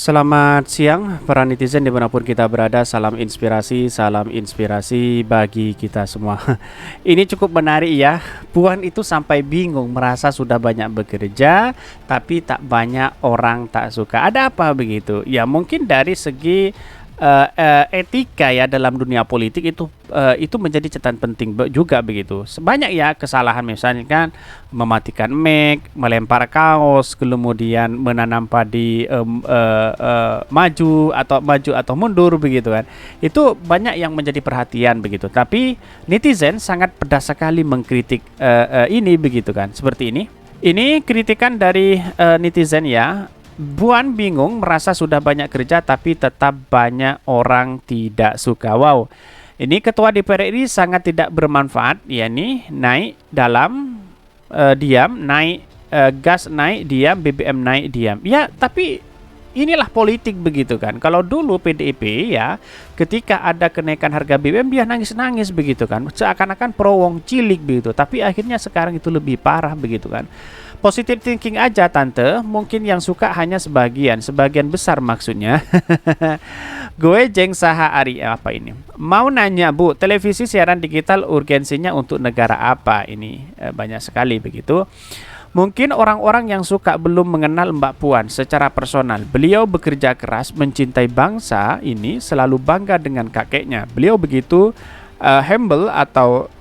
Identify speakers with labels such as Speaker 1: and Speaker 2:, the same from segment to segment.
Speaker 1: Selamat siang para netizen dimanapun kita berada. Salam inspirasi bagi kita semua. Ini cukup menarik ya. Puan itu sampai bingung merasa sudah banyak bekerja, tapi tak banyak orang tak suka. Ada apa begitu? Ya mungkin dari segi etika ya dalam dunia politik itu menjadi catatan penting juga begitu. Sebanyak ya kesalahan misalnya kan mematikan mic, melempar kaos, kemudian menanam padi maju atau mundur begitu kan. Itu banyak yang menjadi perhatian begitu. Tapi netizen sangat pedas sekali mengkritik ini begitu kan. Seperti ini. Ini kritikan dari netizen ya. Puan bingung merasa sudah banyak kerja tapi tetap banyak orang tidak suka. Wow. Ini ketua DPR RI sangat tidak bermanfaat, yakni naik dalam diam, naik gas naik diam, BBM naik diam. Ya, tapi inilah politik begitu kan. Kalau dulu PDIP ya, ketika ada kenaikan harga BBM dia nangis-nangis begitu kan. Seakan-akan pro wong cilik begitu. Tapi akhirnya sekarang itu lebih parah begitu kan. Positive thinking aja tante, mungkin yang suka hanya sebagian besar maksudnya. Gue jeng saha Ari apa ini? Mau nanya Bu, televisi siaran digital urgensinya untuk negara apa ini? Banyak sekali begitu. Mungkin orang-orang yang suka belum mengenal Mbak Puan secara personal. Beliau bekerja keras, mencintai bangsa ini, selalu bangga dengan kakeknya. Beliau begitu humble atau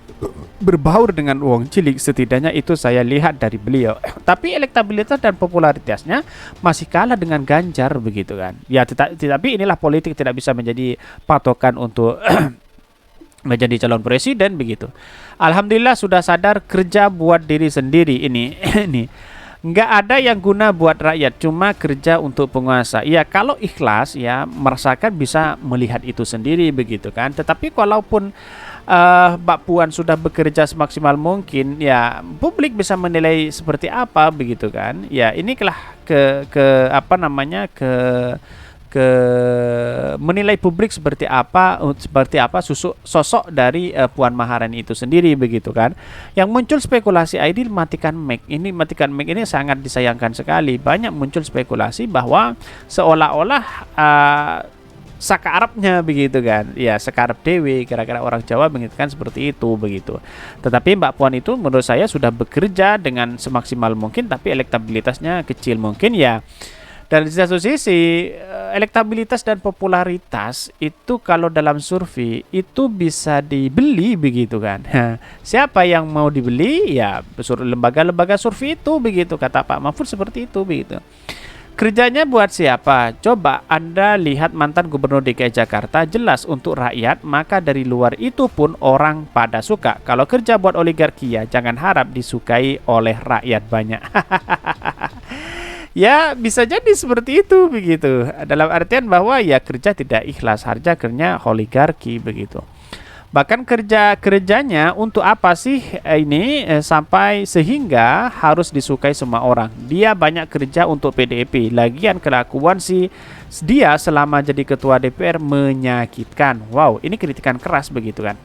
Speaker 1: berbaur dengan uang cilik, setidaknya itu saya lihat dari beliau. Tapi elektabilitas dan popularitasnya masih kalah dengan Ganjar begitu kan. Ya tetapi inilah politik, tidak bisa menjadi patokan untuk menjadi calon presiden begitu. Alhamdulillah sudah sadar kerja buat diri sendiri ini. Ini nggak ada yang guna buat rakyat, cuma kerja untuk penguasa. Ya kalau ikhlas ya merasakan bisa melihat itu sendiri begitu kan. Tetapi kalaupun Mbak Puan sudah bekerja semaksimal mungkin, ya publik bisa menilai seperti apa begitu kan. Ya inilah ke apa namanya ke menilai publik seperti apa sosok dari Puan Maharani itu sendiri begitu kan. Yang muncul spekulasi ID matikan mic ini sangat disayangkan sekali. Banyak muncul spekulasi bahwa seolah-olah sakarepnya begitu kan. Ya sakarep dewe, kira-kira orang Jawa begitu kan, seperti itu begitu. Tetapi Mbak Puan itu menurut saya sudah bekerja dengan semaksimal mungkin, tapi elektabilitasnya kecil mungkin ya. Dan di satu sisi elektabilitas dan popularitas itu kalau dalam survei itu bisa dibeli begitu kan. Siapa yang mau dibeli? Ya lembaga-lembaga survei itu begitu, kata Pak Mahfud seperti itu begitu. Kerjanya buat siapa? Coba Anda lihat mantan Gubernur DKI Jakarta, jelas untuk rakyat, maka dari luar itu pun orang pada suka. Kalau kerja buat oligarki ya jangan harap disukai oleh rakyat banyak. Ya bisa jadi seperti itu begitu. Dalam artian bahwa ya kerja tidak ikhlas, harga kerja oligarki begitu. Bahkan kerjanya untuk apa sih ini sampai sehingga harus disukai semua orang. Dia banyak kerja untuk PDIP. Lagian kelakuan si dia selama jadi ketua DPR menyakitkan. Wow, ini kritikan keras begitu kan.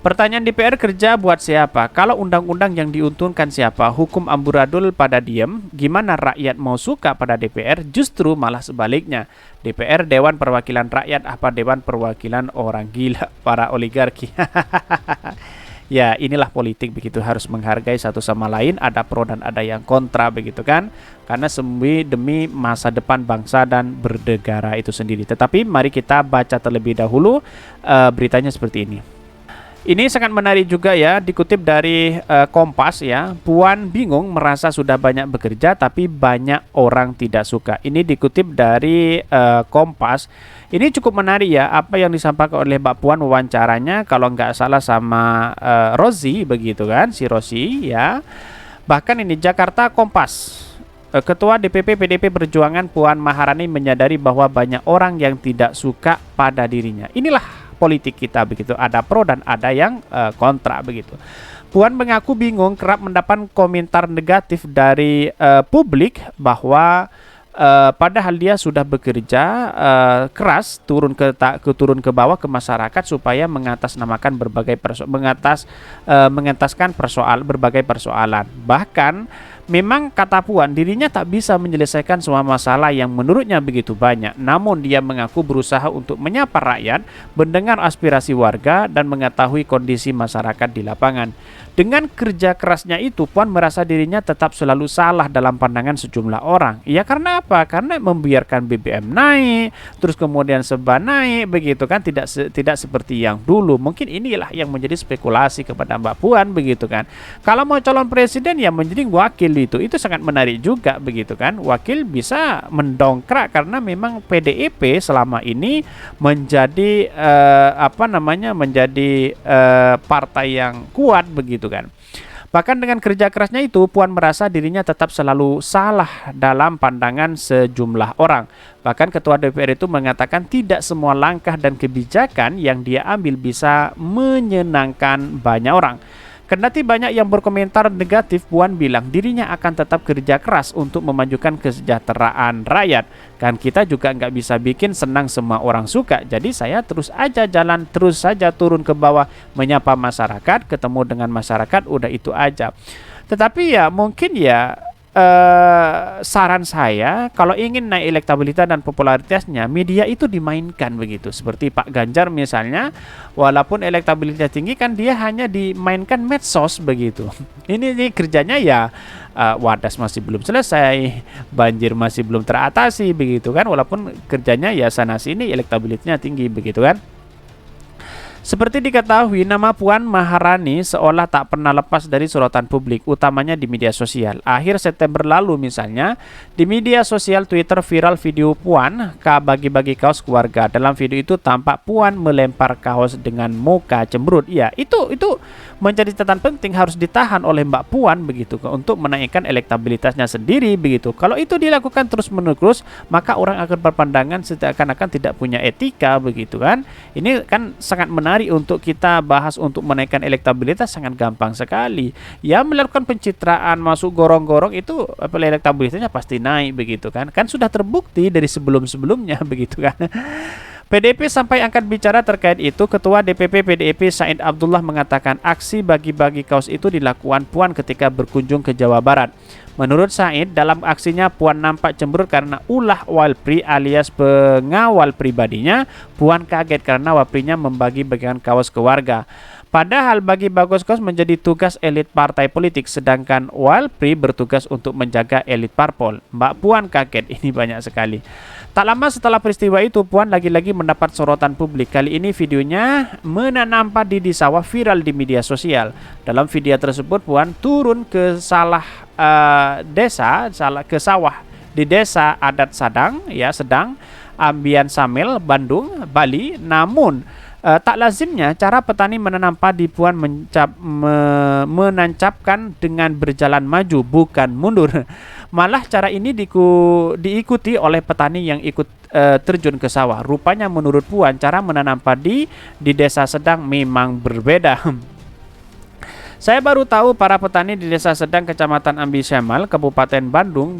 Speaker 1: Pertanyaan DPR kerja buat siapa? Kalau undang-undang yang diuntungkan siapa? Hukum amburadul pada diem. Gimana rakyat mau suka pada DPR? Justru malah sebaliknya. DPR Dewan Perwakilan Rakyat apa Dewan Perwakilan orang gila, para oligarki. Ya inilah politik begitu, harus menghargai satu sama lain, ada pro dan ada yang kontra begitu kan. Karena semua demi masa depan bangsa dan bernegara itu sendiri. Tetapi mari kita baca terlebih dahulu beritanya seperti ini. Ini sangat menarik juga ya, dikutip dari Kompas ya. Puan bingung merasa sudah banyak bekerja tapi banyak orang tidak suka. Ini dikutip dari Kompas. Ini cukup menarik ya, apa yang disampaikan oleh Mbak Puan wawancaranya kalau nggak salah sama Rozi begitu kan, si Rozi ya. Bahkan ini Jakarta Kompas. Ketua DPP PDIP Perjuangan Puan Maharani menyadari bahwa banyak orang yang tidak suka pada dirinya. Inilah politik kita begitu, ada pro dan ada yang kontra begitu. Puan mengaku bingung kerap mendapat komentar negatif dari publik bahwa padahal dia sudah bekerja keras turun ke bawah ke masyarakat supaya mengatasnamakan berbagai mengentaskan berbagai persoalan. Bahkan Memang kata Puan, dirinya tak bisa menyelesaikan semua masalah yang menurutnya begitu banyak. Namun dia mengaku berusaha untuk menyapa rakyat, mendengar aspirasi warga, dan mengetahui kondisi masyarakat di lapangan. Dengan kerja kerasnya itu, Puan merasa dirinya tetap selalu salah dalam pandangan sejumlah orang. Ya karena apa? Karena membiarkan BBM naik, terus kemudian seba naik, begitu kan, tidak seperti yang dulu. Mungkin inilah yang menjadi spekulasi kepada Mbak Puan, begitu kan. Kalau mau calon presiden ya menjadi wakil itu sangat menarik juga, begitu kan. Wakil bisa mendongkrak karena memang PDIP selama ini menjadi menjadi partai yang kuat, begitu kan. Bahkan dengan kerja kerasnya itu, Puan merasa dirinya tetap selalu salah dalam pandangan sejumlah orang. Bahkan Ketua DPR itu mengatakan tidak semua langkah dan kebijakan yang dia ambil bisa menyenangkan banyak orang. Kendati banyak yang berkomentar negatif, Puan bilang dirinya akan tetap kerja keras untuk memajukan kesejahteraan rakyat. Kan kita juga nggak bisa bikin senang semua orang suka. Jadi saya terus aja jalan, terus saja turun ke bawah, menyapa masyarakat, ketemu dengan masyarakat, udah itu aja. Tetapi ya mungkin ya saran saya, kalau ingin naik elektabilitas dan popularitasnya, media itu dimainkan begitu. Seperti Pak Ganjar misalnya, walaupun elektabilitas tinggi kan dia hanya dimainkan medsos begitu. Ini kerjanya ya Wadas masih belum selesai, banjir masih belum teratasi begitu kan, walaupun kerjanya ya sana sini elektabilitasnya tinggi begitu kan. Seperti diketahui, nama Puan Maharani seolah tak pernah lepas dari sorotan publik, utamanya di media sosial. Akhir September lalu misalnya, di media sosial Twitter viral video Puan bagi-bagi kaos keluarga. Dalam video itu tampak Puan melempar kaos dengan muka cemberut. Ya, itu menjadi catatan penting, harus ditahan oleh Mbak Puan begitu untuk menaikkan elektabilitasnya sendiri begitu. Kalau itu dilakukan terus-menerus, maka orang akan berpandangan seakan-akan tidak punya etika begitu kan. Ini kan sangat menarik untuk kita bahas untuk menaikkan elektabilitas, sangat gampang sekali. Ya melakukan pencitraan, masuk gorong-gorong itu elektabilitasnya pasti naik begitu kan. Kan sudah terbukti dari sebelum-sebelumnya begitu kan. PDIP sampai angkat bicara terkait itu. Ketua DPP PDIP Said Abdullah mengatakan aksi bagi-bagi kaos itu dilakukan Puan ketika berkunjung ke Jawa Barat. Menurut Said, dalam aksinya Puan nampak cemberut karena ulah Walpri alias pengawal pribadinya. Puan kaget karena Walprinya membagi-bagikan kaos ke warga. Padahal bagi bagus kaos menjadi tugas elit partai politik, sedangkan Walpri bertugas untuk menjaga elit parpol. Mbak Puan kaget, ini banyak sekali. Tak lama setelah peristiwa itu, Puan lagi-lagi mendapat sorotan publik. Kali ini videonya menanampak di sawah viral di media sosial. Dalam video tersebut, Puan turun ke ke sawah di desa adat Sedang, Ambian Samel, Bandung, Bali. Namun tak lazimnya cara petani menanam padi, Puan menancapkan dengan berjalan maju bukan mundur. Malah cara ini diikuti oleh petani yang ikut terjun ke sawah. Rupanya menurut Puan, cara menanam padi di desa Sedang memang berbeda. Saya baru tahu para petani di Desa Sedang, Kecamatan Ambi Semal, Kabupaten Bandung,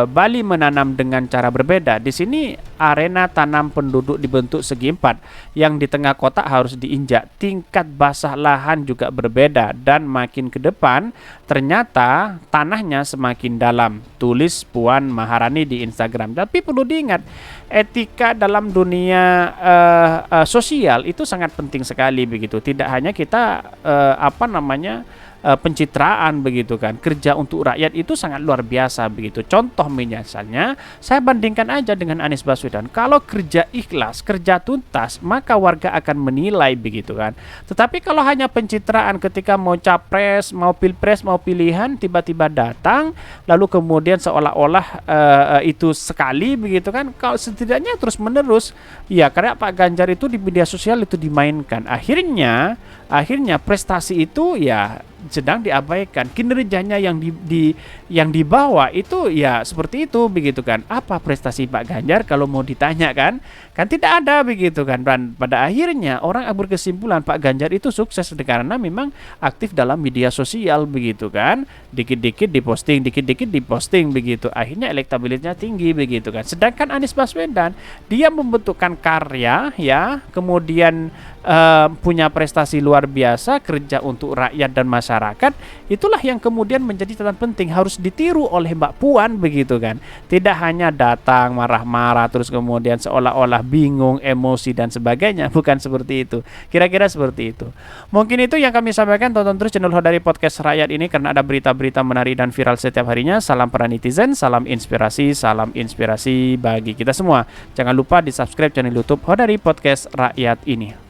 Speaker 1: Bali menanam dengan cara berbeda. Di sini arena tanam penduduk dibentuk segi empat, yang di tengah kotak harus diinjak. Tingkat basah lahan juga berbeda, dan makin ke depan ternyata tanahnya semakin dalam. Tulis Puan Maharani di Instagram. Tapi perlu diingat, etika dalam dunia sosial itu sangat penting sekali begitu. Tidak hanya kita pencitraan begitu kan. Kerja untuk rakyat itu sangat luar biasa begitu. Contoh misalnya, saya bandingkan aja dengan Anies Baswedan. Kalau kerja ikhlas, kerja tuntas, maka warga akan menilai begitu kan. Tetapi kalau hanya pencitraan ketika mau capres, mau pilpres, mau pilihan, tiba-tiba datang, lalu kemudian seolah-olah itu sekali begitu kan. Kalau setidaknya terus menerus, ya karena Pak Ganjar itu di media sosial itu dimainkan. Akhirnya prestasi itu ya sedang diabaikan. Kinerjanya yang dibawa itu ya seperti itu begitu kan. Apa prestasi Pak Ganjar kalau mau ditanya kan tidak ada begitu kan. Dan pada akhirnya orang berkesimpulan Pak Ganjar itu sukses karena memang aktif dalam media sosial begitu kan. Dikit-dikit diposting begitu. Akhirnya elektabilitasnya tinggi begitu kan. Sedangkan Anies Baswedan dia membentukkan karya ya, kemudian punya prestasi luar luar biasa, kerja untuk rakyat dan masyarakat. Itulah yang kemudian menjadi catatan penting, harus ditiru oleh Mbak Puan begitu kan. Tidak hanya datang marah-marah terus kemudian seolah-olah bingung, emosi dan sebagainya. Bukan seperti itu. Kira-kira seperti itu. Mungkin itu yang kami sampaikan. Tonton terus channel Hodari Podcast Rakyat ini karena ada berita-berita menarik dan viral setiap harinya. Salam para netizen, salam inspirasi bagi kita semua. Jangan lupa di subscribe channel YouTube Hodari Podcast Rakyat ini.